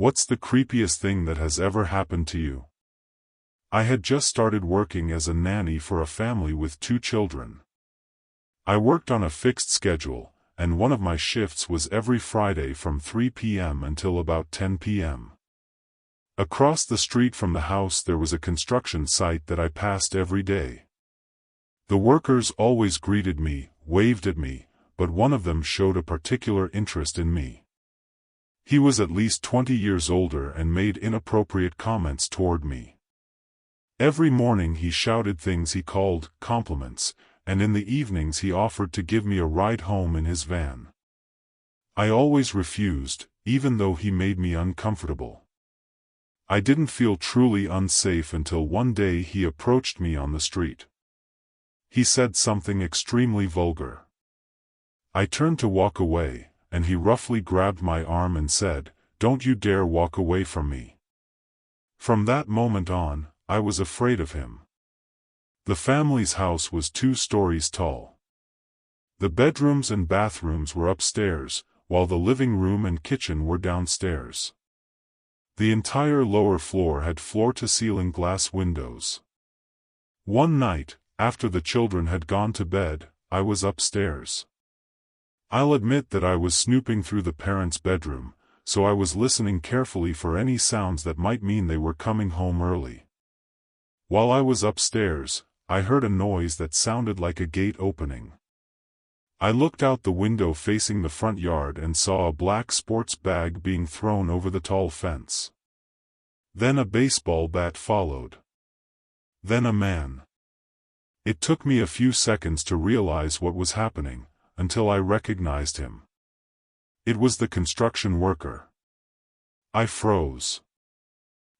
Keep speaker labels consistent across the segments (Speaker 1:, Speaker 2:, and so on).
Speaker 1: What's the creepiest thing that has ever happened to you? I had just started working as a nanny for a family with 2 children. I worked on a fixed schedule, and one of my shifts was every Friday from 3 p.m. until about 10 p.m. Across the street from the house there was a construction site that I passed every day. The workers always greeted me, waved at me, but one of them showed a particular interest in me. He was at least 20 years older and made inappropriate comments toward me. Every morning he shouted things he called compliments, and in the evenings he offered to give me a ride home in his van. I always refused, even though he made me uncomfortable. I didn't feel truly unsafe until one day he approached me on the street. He said something extremely vulgar. I turned to walk away, and he roughly grabbed my arm and said, "Don't you dare walk away from me." From that moment on, I was afraid of him. The family's house was 2 stories tall. The bedrooms and bathrooms were upstairs, while the living room and kitchen were downstairs. The entire lower floor had floor-to-ceiling glass windows. One night, after the children had gone to bed, I was upstairs. I'll admit that I was snooping through the parents' bedroom, so I was listening carefully for any sounds that might mean they were coming home early. While I was upstairs, I heard a noise that sounded like a gate opening. I looked out the window facing the front yard and saw a black sports bag being thrown over the tall fence. Then a baseball bat followed. Then a man. It took me a few seconds to realize what was happening, until I recognized him. It was the construction worker. I froze.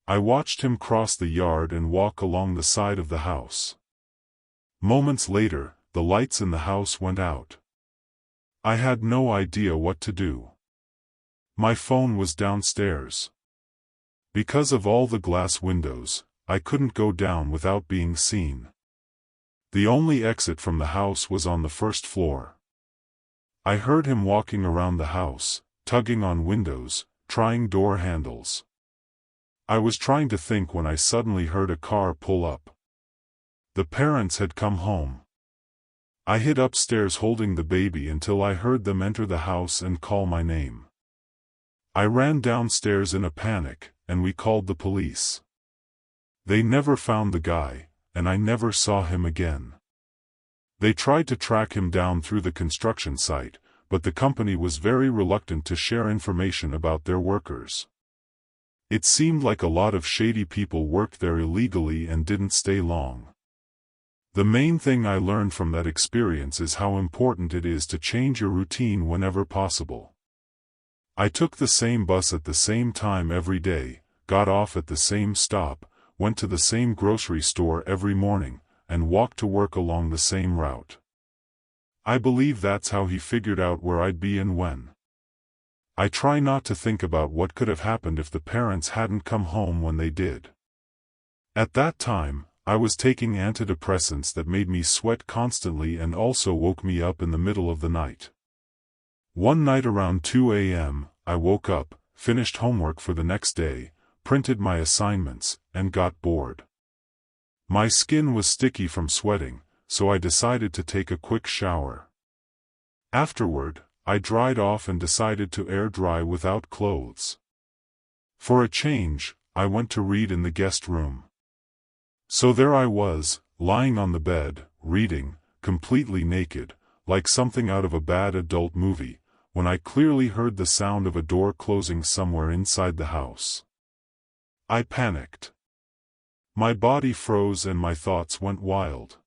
Speaker 1: I watched him cross the yard and walk along the side of the house. Moments later, the lights in the house went out. I had no idea what to do. My phone was downstairs. Because of all the glass windows, I couldn't go down without being seen. The only exit from the house was on the first floor. I heard him walking around the house, tugging on windows, trying door handles. I was trying to think when I suddenly heard a car pull up. The parents had come home. I hid upstairs holding the baby until I heard them enter the house and call my name. I ran downstairs in a panic, and we called the police. They never found the guy, and I never saw him again. They tried to track him down through the construction site, but the company was very reluctant to share information about their workers. It seemed like a lot of shady people worked there illegally and didn't stay long. The main thing I learned from that experience is how important it is to change your routine whenever possible. I took the same bus at the same time every day, got off at the same stop, went to the same grocery store every morning, and walked to work along the same route. I believe that's how he figured out where I'd be and when. I try not to think about what could have happened if the parents hadn't come home when they did. At that time, I was taking antidepressants that made me sweat constantly and also woke me up in the middle of the night. One night around 2 a.m., I woke up, finished homework for the next day, printed my assignments, and got bored. My skin was sticky from sweating, so I decided to take a quick shower. Afterward, I dried off and decided to air dry without clothes. For a change, I went to read in the guest room. So there I was, lying on the bed, reading, completely naked, like something out of a bad adult movie, when I clearly heard the sound of a door closing somewhere inside the house. I panicked. My body froze and my thoughts went wild.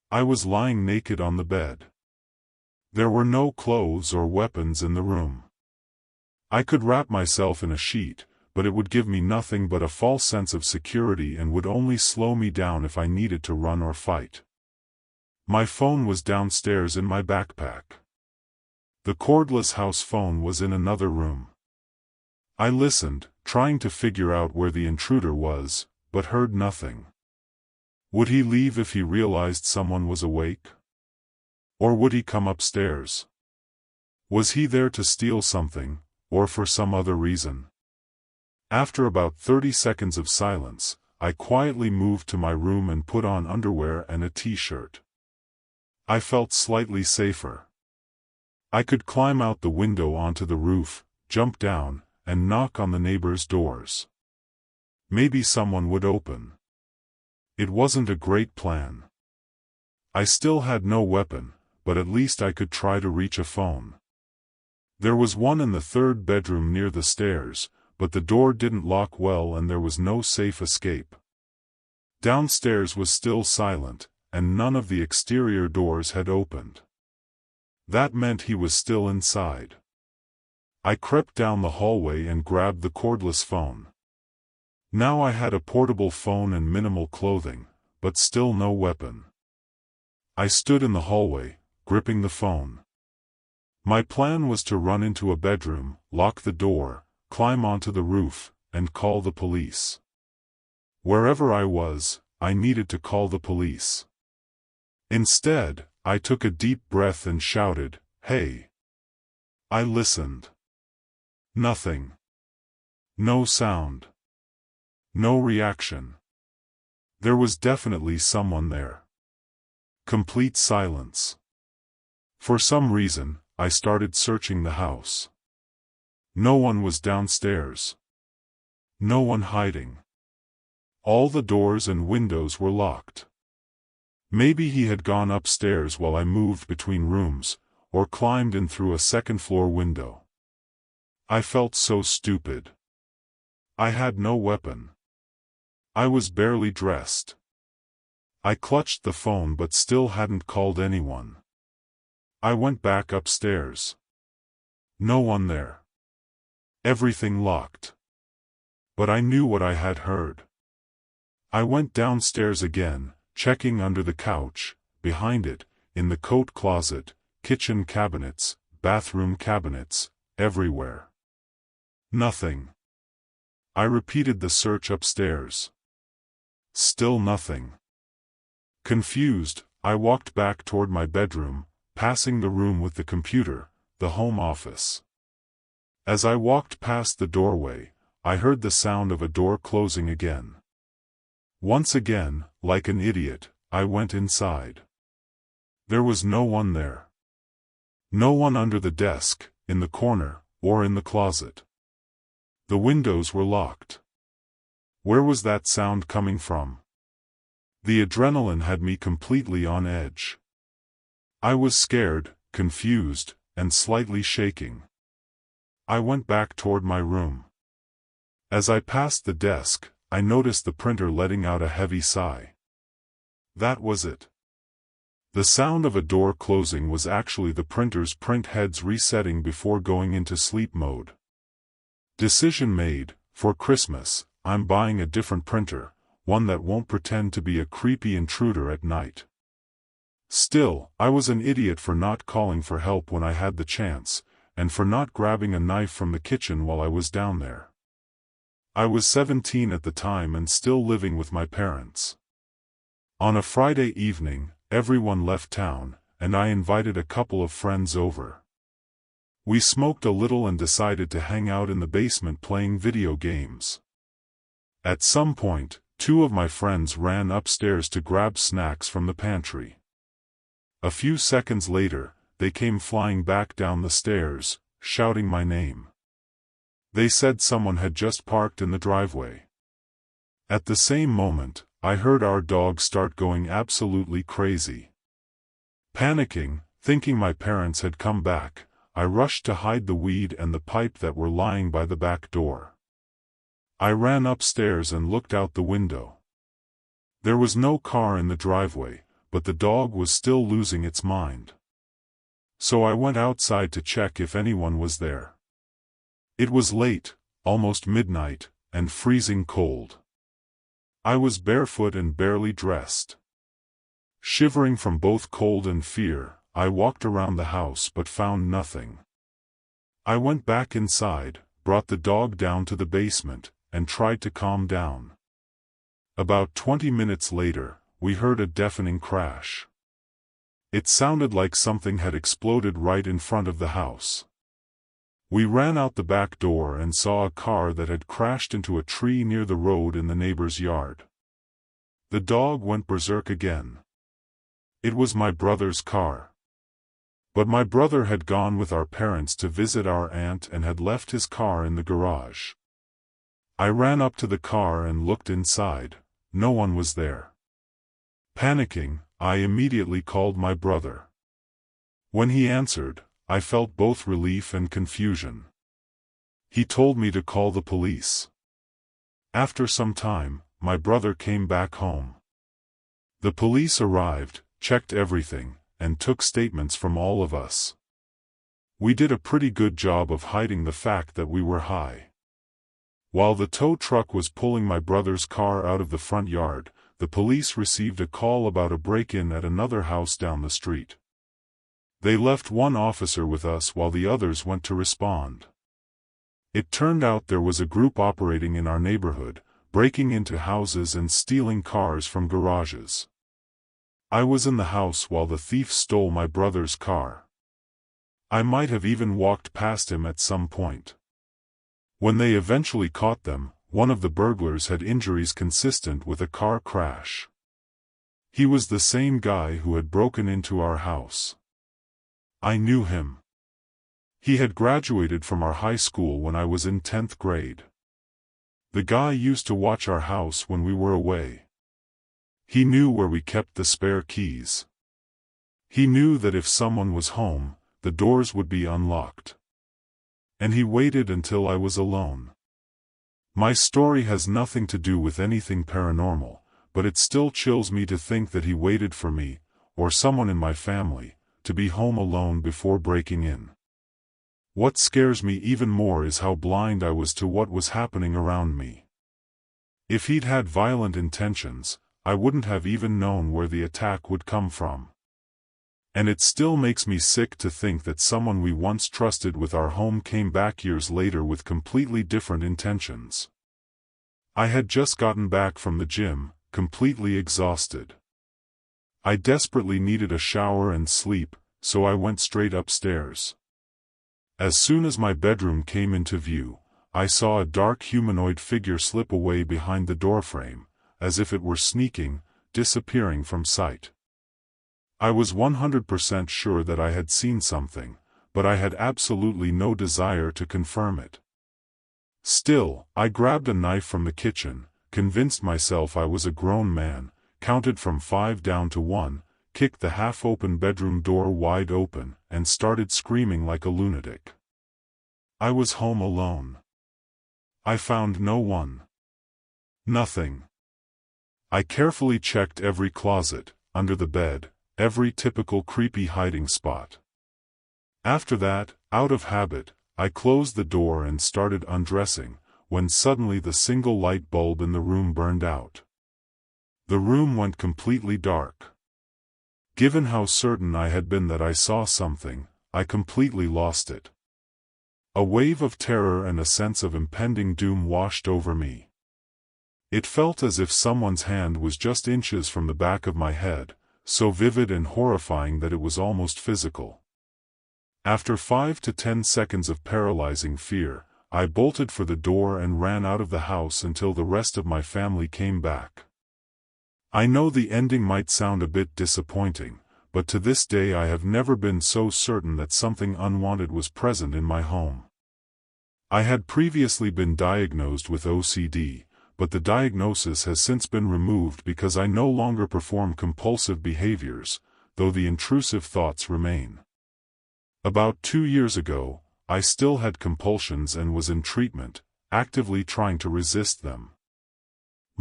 Speaker 1: I was lying naked on the bed. There were no clothes or weapons in the room. I could wrap myself in a sheet, but it would give me nothing but a false sense of security and would only slow me down if I needed to run or fight. My phone was downstairs in my backpack. The cordless house phone was in another room. I listened, trying to figure out where the intruder was, but heard nothing. Would he leave if he realized someone was awake? Or would he come upstairs? Was he there to steal something, or for some other reason? After about 30 seconds of silence, I quietly moved to my room and put on underwear and a t-shirt. I felt slightly safer. I could climb out the window onto the roof, jump down, and knock on the neighbors' doors. Maybe someone would open. It wasn't a great plan. I still had no weapon, but at least I could try to reach a phone. There was one in the third bedroom near the stairs, but the door didn't lock well and there was no safe escape. Downstairs was still silent, and none of the exterior doors had opened. That meant he was still inside. I crept down the hallway and grabbed the cordless phone. Now I had a portable phone and minimal clothing, but still no weapon. I stood in the hallway, gripping the phone. My plan was to run into a bedroom, lock the door, climb onto the roof, and call the police. Wherever I was, I needed to call the police. Instead, I took a deep breath and shouted, "Hey!" I listened. Nothing. No sound. No reaction. There was definitely someone there. Complete silence. For some reason, I started searching the house. No one was downstairs. No one hiding. All the doors and windows were locked. Maybe he had gone upstairs while I moved between rooms, or climbed in through a second-floor window. I felt so stupid. I had no weapon. I was barely dressed. I clutched the phone but still hadn't called anyone. I went back upstairs. No one there. Everything locked. But I knew what I had heard. I went downstairs again, checking under the couch, behind it, in the coat closet, kitchen cabinets, bathroom cabinets, everywhere. Nothing. I repeated the search upstairs. Still nothing. Confused, I walked back toward my bedroom, passing the room with the computer, the home office. As I walked past the doorway, I heard the sound of a door closing again. Once again, like an idiot, I went inside. There was no one there. No one under the desk, in the corner, or in the closet. The windows were locked. Where was that sound coming from? The adrenaline had me completely on edge. I was scared, confused, and slightly shaking. I went back toward my room. As I passed the desk, I noticed the printer letting out a heavy sigh. That was it. The sound of a door closing was actually the printer's print heads resetting before going into sleep mode. Decision made. For Christmas, I'm buying a different printer, one that won't pretend to be a creepy intruder at night. Still, I was an idiot for not calling for help when I had the chance, and for not grabbing a knife from the kitchen while I was down there. I was 17 at the time and still living with my parents. On a Friday evening, everyone left town, and I invited a couple of friends over. We smoked a little and decided to hang out in the basement playing video games. At some point, two of my friends ran upstairs to grab snacks from the pantry. A few seconds later, they came flying back down the stairs, shouting my name. They said someone had just parked in the driveway. At the same moment, I heard our dog start going absolutely crazy. Panicking, thinking my parents had come back, I rushed to hide the weed and the pipe that were lying by the back door. I ran upstairs and looked out the window. There was no car in the driveway, but the dog was still losing its mind. So I went outside to check if anyone was there. It was late, almost midnight, and freezing cold. I was barefoot and barely dressed. Shivering from both cold and fear, I walked around the house but found nothing. I went back inside, brought the dog down to the basement, and tried to calm down. About 20 minutes later, we heard a deafening crash. It sounded like something had exploded right in front of the house. We ran out the back door and saw a car that had crashed into a tree near the road in the neighbor's yard. The dog went berserk again. It was my brother's car. But my brother had gone with our parents to visit our aunt and had left his car in the garage. I ran up to the car and looked inside. No one was there. Panicking, I immediately called my brother. When he answered, I felt both relief and confusion. He told me to call the police. After some time, my brother came back home. The police arrived, checked everything, and took statements from all of us. We did a pretty good job of hiding the fact that we were high. While the tow truck was pulling my brother's car out of the front yard, the police received a call about a break-in at another house down the street. They left one officer with us while the others went to respond. It turned out there was a group operating in our neighborhood, breaking into houses and stealing cars from garages. I was in the house while the thieves stole my brother's car. I might have even walked past him at some point. When they eventually caught them, one of the burglars had injuries consistent with a car crash. He was the same guy who had broken into our house. I knew him. He had graduated from our high school when I was in 10th grade. The guy used to watch our house when we were away. He knew where we kept the spare keys. He knew that if someone was home, the doors would be unlocked. And he waited until I was alone. My story has nothing to do with anything paranormal, but it still chills me to think that he waited for me, or someone in my family, to be home alone before breaking in. What scares me even more is how blind I was to what was happening around me. If he'd had violent intentions, I wouldn't have even known where the attack would come from. And it still makes me sick to think that someone we once trusted with our home came back years later with completely different intentions. I had just gotten back from the gym, completely exhausted. I desperately needed a shower and sleep, so I went straight upstairs. As soon as my bedroom came into view, I saw a dark humanoid figure slip away behind the doorframe, as if it were sneaking, disappearing from sight. I was 100% sure that I had seen something, but I had absolutely no desire to confirm it. Still, I grabbed a knife from the kitchen, convinced myself I was a grown man, counted from 5 down to 1, kicked the half-open bedroom door wide open, and started screaming like a lunatic. I was home alone. I found no one. Nothing. I carefully checked every closet, under the bed, every typical creepy hiding spot. After that, out of habit, I closed the door and started undressing, when suddenly the single light bulb in the room burned out. The room went completely dark. Given how certain I had been that I saw something, I completely lost it. A wave of terror and a sense of impending doom washed over me. It felt as if someone's hand was just inches from the back of my head, so vivid and horrifying that it was almost physical. After 5 to 10 seconds of paralyzing fear, I bolted for the door and ran out of the house until the rest of my family came back. I know the ending might sound a bit disappointing, but to this day I have never been so certain that something unwanted was present in my home. I had previously been diagnosed with OCD, but the diagnosis has since been removed because I no longer perform compulsive behaviors, though the intrusive thoughts remain. About 2 years ago, I still had compulsions and was in treatment, actively trying to resist them.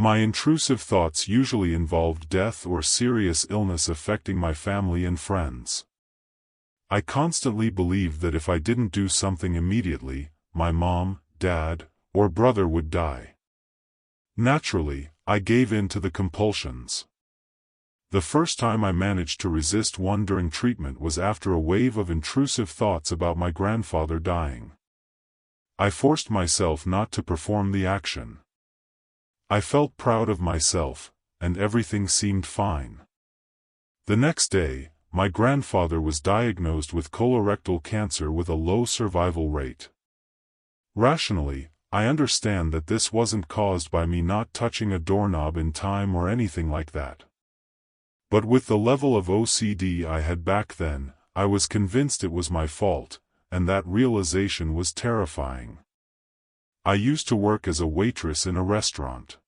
Speaker 1: My intrusive thoughts usually involved death or serious illness affecting my family and friends. I constantly believed that if I didn't do something immediately, my mom, dad, or brother would die. Naturally, I gave in to the compulsions. The first time I managed to resist one during treatment was after a wave of intrusive thoughts about my grandfather dying. I forced myself not to perform the action. I felt proud of myself, and everything seemed fine. The next day, my grandfather was diagnosed with colorectal cancer with a low survival rate. Rationally, I understand that this wasn't caused by me not touching a doorknob in time or anything like that. But with the level of OCD I had back then, I was convinced it was my fault, and that realization was terrifying. I used to work as a waitress in a restaurant.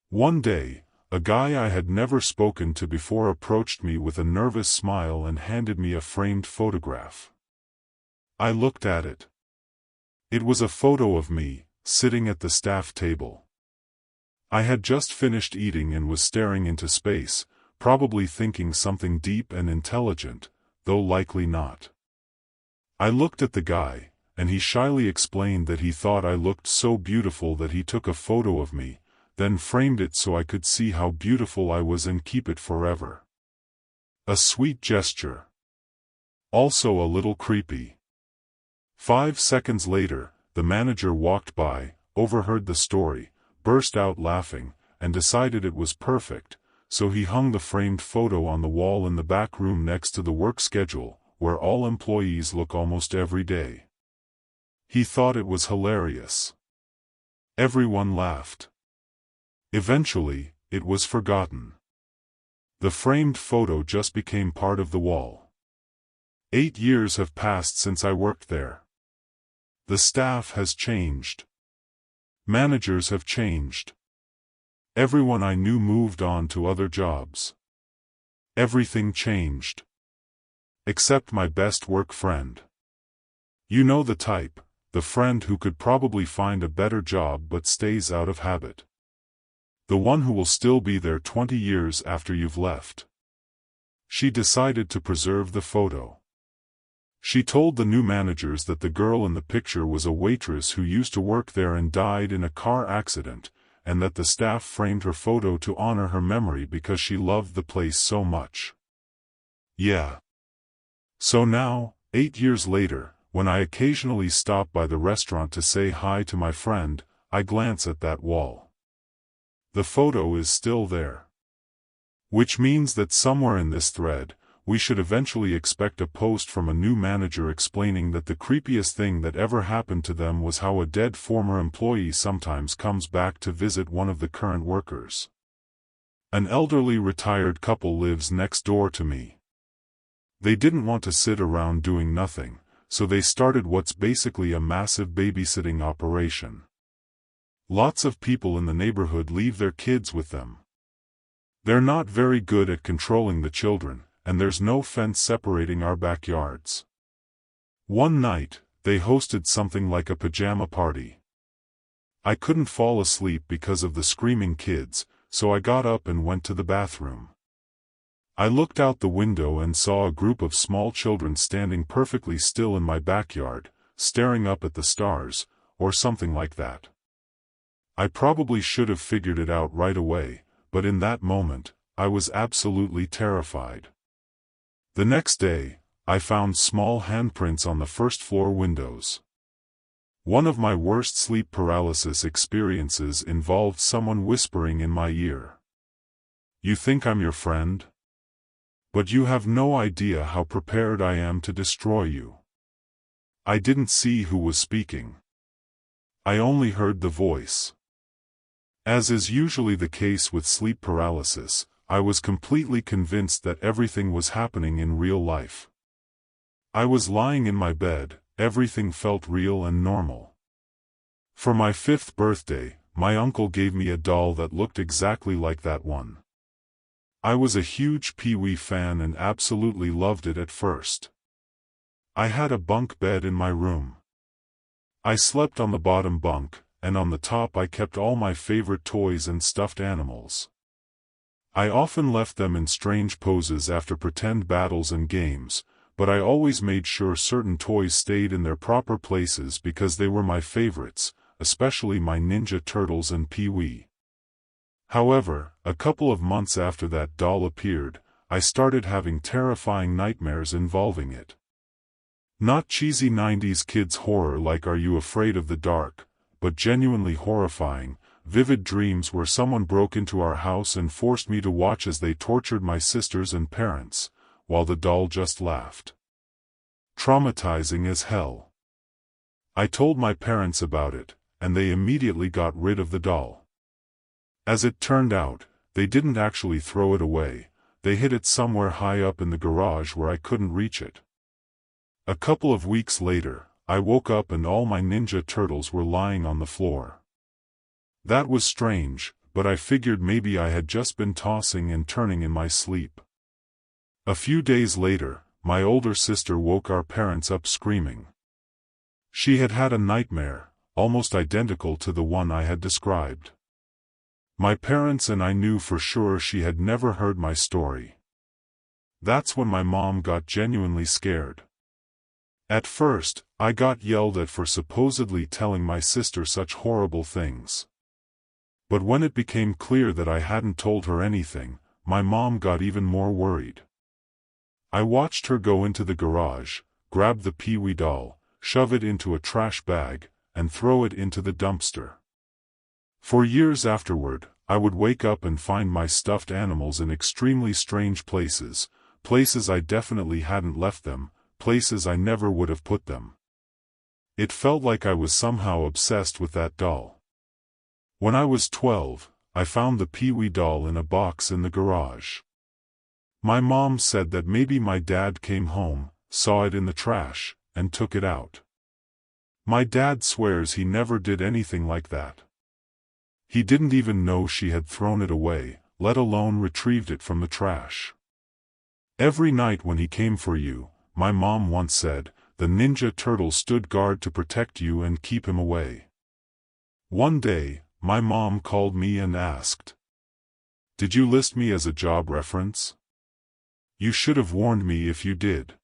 Speaker 1: One day, a guy I had never spoken to before approached me with a nervous smile and handed me a framed photograph. I looked at it. It was a photo of me, sitting at the staff table. I had just finished eating and was staring into space, probably thinking something deep and intelligent, though likely not. I looked at the guy, and he shyly explained that he thought I looked so beautiful that he took a photo of me, then framed it so I could see how beautiful I was and keep it forever. A sweet gesture. Also a little creepy. 5 seconds later, the manager walked by, overheard the story, burst out laughing, and decided it was perfect, so he hung the framed photo on the wall in the back room next to the work schedule, where all employees look almost every day. He thought it was hilarious. Everyone laughed. Eventually, it was forgotten. The framed photo just became part of the wall. 8 years have passed since I worked there. The staff has changed. Managers have changed. Everyone I knew moved on to other jobs. Everything changed. Except my best work friend. You know the type, the friend who could probably find a better job but stays out of habit. The one who will still be there 20 years after you've left. She decided to preserve the photo. She told the new managers that the girl in the picture was a waitress who used to work there and died in a car accident, and that the staff framed her photo to honor her memory because she loved the place so much. Yeah. So now, 8 years later, when I occasionally stop by the restaurant to say hi to my friend, I glance at that wall. The photo is still there. Which means that somewhere in this thread, we should eventually expect a post from a new manager explaining that the creepiest thing that ever happened to them was how a dead former employee sometimes comes back to visit one of the current workers. An elderly retired couple lives next door to me. They didn't want to sit around doing nothing, so they started what's basically a massive babysitting operation. Lots of people in the neighborhood leave their kids with them. They're not very good at controlling the children, and there's no fence separating our backyards. One night, they hosted something like a pajama party. I couldn't fall asleep because of the screaming kids, so I got up and went to the bathroom. I looked out the window and saw a group of small children standing perfectly still in my backyard, staring up at the stars, or something like that. I probably should have figured it out right away, but in that moment, I was absolutely terrified. The next day, I found small handprints on the first-floor windows. One of my worst sleep paralysis experiences involved someone whispering in my ear. "You think I'm your friend? But you have no idea how prepared I am to destroy you." I didn't see who was speaking. I only heard the voice. As is usually the case with sleep paralysis, I was completely convinced that everything was happening in real life. I was lying in my bed, everything felt real and normal. For my 5th birthday, my uncle gave me a doll that looked exactly like that one. I was a huge Pee-wee fan and absolutely loved it at first. I had a bunk bed in my room. I slept on the bottom bunk, and on the top I kept all my favorite toys and stuffed animals. I often left them in strange poses after pretend battles and games, but I always made sure certain toys stayed in their proper places because they were my favorites, especially my Ninja Turtles and Pee-wee. However, a couple of months after that doll appeared, I started having terrifying nightmares involving it. Not cheesy 90s kids horror like Are You Afraid of the Dark, but genuinely horrifying, vivid dreams where someone broke into our house and forced me to watch as they tortured my sisters and parents, while the doll just laughed. Traumatizing as hell. I told my parents about it, and they immediately got rid of the doll. As it turned out, they didn't actually throw it away, they hid it somewhere high up in the garage where I couldn't reach it. A couple of weeks later, I woke up and all my Ninja Turtles were lying on the floor. That was strange, but I figured maybe I had just been tossing and turning in my sleep. A few days later, my older sister woke our parents up screaming. She had had a nightmare, almost identical to the one I had described. My parents and I knew for sure she had never heard my story. That's when my mom got genuinely scared. At first, I got yelled at for supposedly telling my sister such horrible things. But when it became clear that I hadn't told her anything, my mom got even more worried. I watched her go into the garage, grab the Pee-wee doll, shove it into a trash bag, and throw it into the dumpster. For years afterward, I would wake up and find my stuffed animals in extremely strange places, places I definitely hadn't left them, places I never would have put them. It felt like I was somehow obsessed with that doll. When I was 12, I found the Pee-wee doll in a box in the garage. My mom said that maybe my dad came home, saw it in the trash, and took it out. My dad swears he never did anything like that. He didn't even know she had thrown it away, let alone retrieved it from the trash. Every night when he came for you, my mom once said, the Ninja Turtle stood guard to protect you and keep him away. One day, my mom called me and asked, "Did you list me as a job reference? You should have warned me if you did."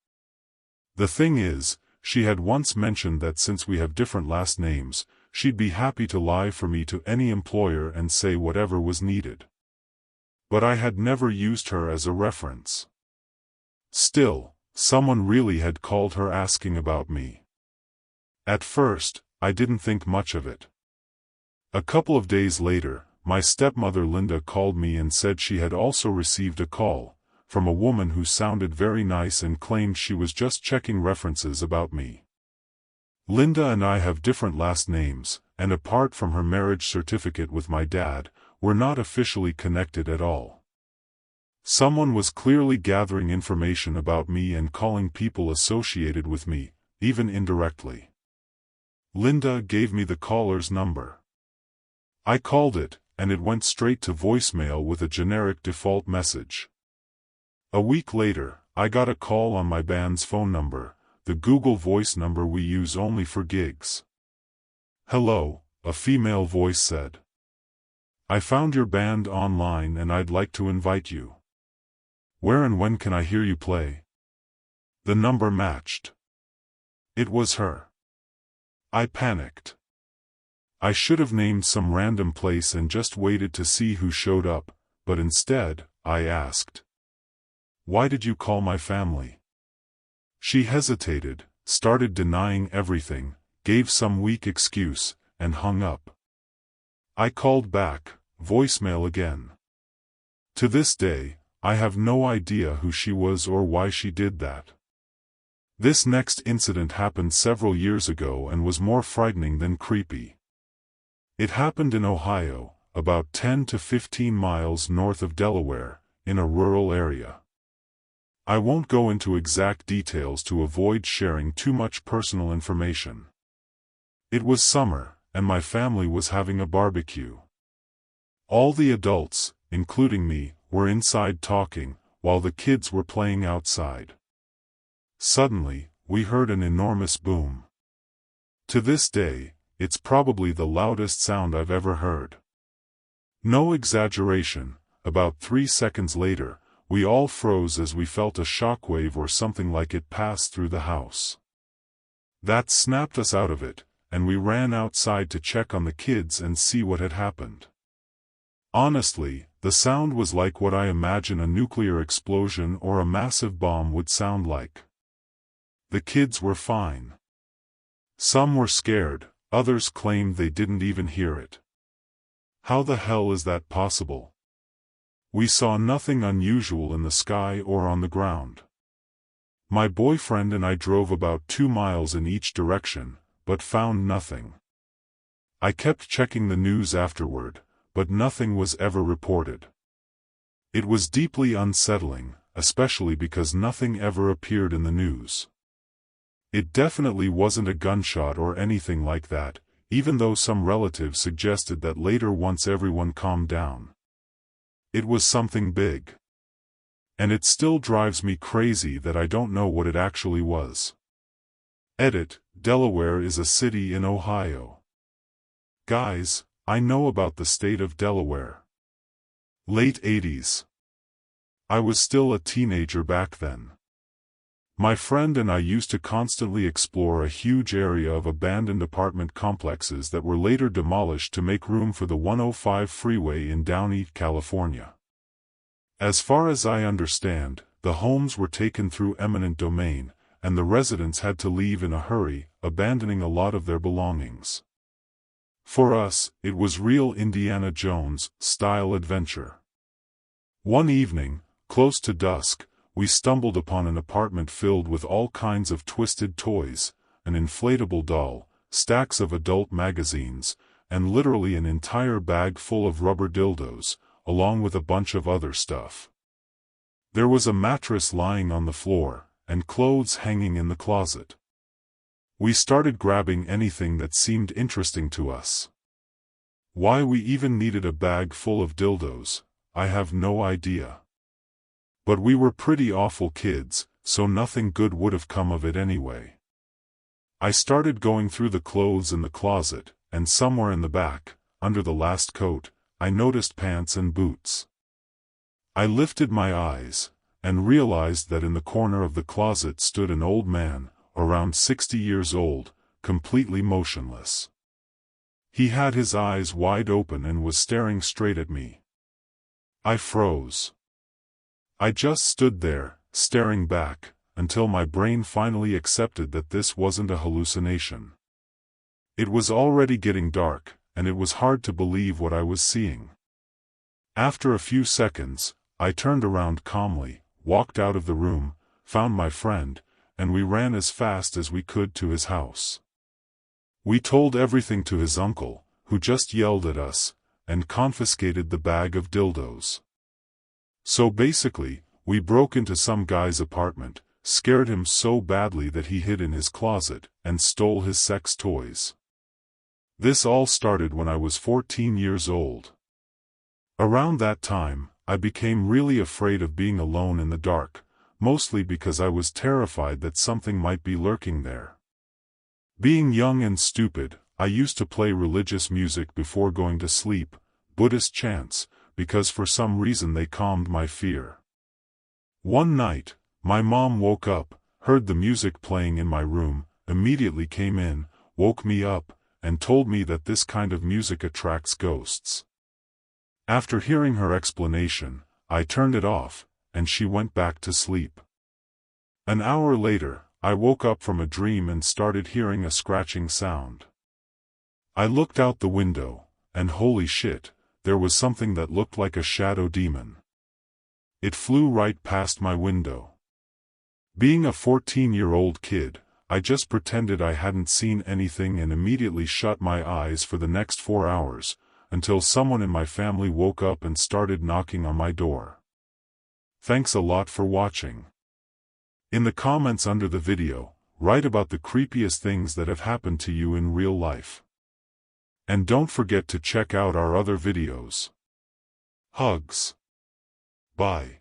Speaker 1: The thing is, she had once mentioned that since we have different last names, she'd be happy to lie for me to any employer and say whatever was needed. But I had never used her as a reference. Still, someone really had called her asking about me. At first, I didn't think much of it. A couple of days later, my stepmother Linda called me and said she had also received a call from a woman who sounded very nice and claimed she was just checking references about me. Linda and I have different last names, and apart from her marriage certificate with my dad, we're not officially connected at all. Someone was clearly gathering information about me and calling people associated with me, even indirectly. Linda gave me the caller's number. I called it, and it went straight to voicemail with a generic default message. A week later, I got a call on my band's phone number, the Google Voice number we use only for gigs. "Hello," a female voice said. "I found your band online and I'd like to invite you. Where and when can I hear you play?" The number matched. It was her. I panicked. I should have named some random place and just waited to see who showed up, but instead, I asked, "Why did you call my family?" She hesitated, started denying everything, gave some weak excuse, and hung up. I called back, voicemail again. To this day, I have no idea who she was or why she did that. This next incident happened several years ago and was more frightening than creepy. It happened in Ohio, about 10 to 15 miles north of Delaware, in a rural area. I won't go into exact details to avoid sharing too much personal information. It was summer, and my family was having a barbecue. All the adults, including me, were inside talking, while the kids were playing outside. Suddenly, we heard an enormous boom. To this day, it's probably the loudest sound I've ever heard. No exaggeration, about 3 seconds later, we all froze as we felt a shockwave or something like it pass through the house. That snapped us out of it, and we ran outside to check on the kids and see what had happened. Honestly, the sound was like what I imagine a nuclear explosion or a massive bomb would sound like. The kids were fine. Some were scared, others claimed they didn't even hear it. How the hell is that possible? We saw nothing unusual in the sky or on the ground. My boyfriend and I drove about 2 miles in each direction, but found nothing. I kept checking the news afterward, but nothing was ever reported. It was deeply unsettling, especially because nothing ever appeared in the news. It definitely wasn't a gunshot or anything like that, even though some relatives suggested that later once everyone calmed down. It was something big. And it still drives me crazy that I don't know what it actually was. Edit: Delaware is a city in Ohio. Guys, I know about the state of Delaware. Late 80s. I was still a teenager back then. My friend and I used to constantly explore a huge area of abandoned apartment complexes that were later demolished to make room for the 105 freeway in Downey, California. As far as I understand, the homes were taken through eminent domain, and the residents had to leave in a hurry, abandoning a lot of their belongings. For us, it was real Indiana Jones-style adventure. One evening, close to dusk, we stumbled upon an apartment filled with all kinds of twisted toys, an inflatable doll, stacks of adult magazines, and literally an entire bag full of rubber dildos, along with a bunch of other stuff. There was a mattress lying on the floor, and clothes hanging in the closet. We started grabbing anything that seemed interesting to us. Why we even needed a bag full of dildos, I have no idea. But we were pretty awful kids, so nothing good would have come of it anyway. I started going through the clothes in the closet, and somewhere in the back, under the last coat, I noticed pants and boots. I lifted my eyes, and realized that in the corner of the closet stood an old man, around 60 years old, completely motionless. He had his eyes wide open and was staring straight at me. I froze. I just stood there, staring back, until my brain finally accepted that this wasn't a hallucination. It was already getting dark, and it was hard to believe what I was seeing. After a few seconds, I turned around calmly, walked out of the room, found my friend, and we ran as fast as we could to his house. We told everything to his uncle, who just yelled at us, and confiscated the bag of dildos. So basically, we broke into some guy's apartment, scared him so badly that he hid in his closet, and stole his sex toys. This all started when I was 14 years old. Around that time, I became really afraid of being alone in the dark, mostly because I was terrified that something might be lurking there. Being young and stupid, I used to play religious music before going to sleep, Buddhist chants, because for some reason they calmed my fear. One night, my mom woke up, heard the music playing in my room, immediately came in, woke me up, and told me that this kind of music attracts ghosts. After hearing her explanation, I turned it off, and she went back to sleep. An hour later, I woke up from a dream and started hearing a scratching sound. I looked out the window, and holy shit, there was something that looked like a shadow demon. It flew right past my window. Being a 14-year-old kid, I just pretended I hadn't seen anything and immediately shut my eyes for the next 4 hours, until someone in my family woke up and started knocking on my door. Thanks a lot for watching. In the comments under the video, write about the creepiest things that have happened to you in real life. And don't forget to check out our other videos. Hugs. Bye.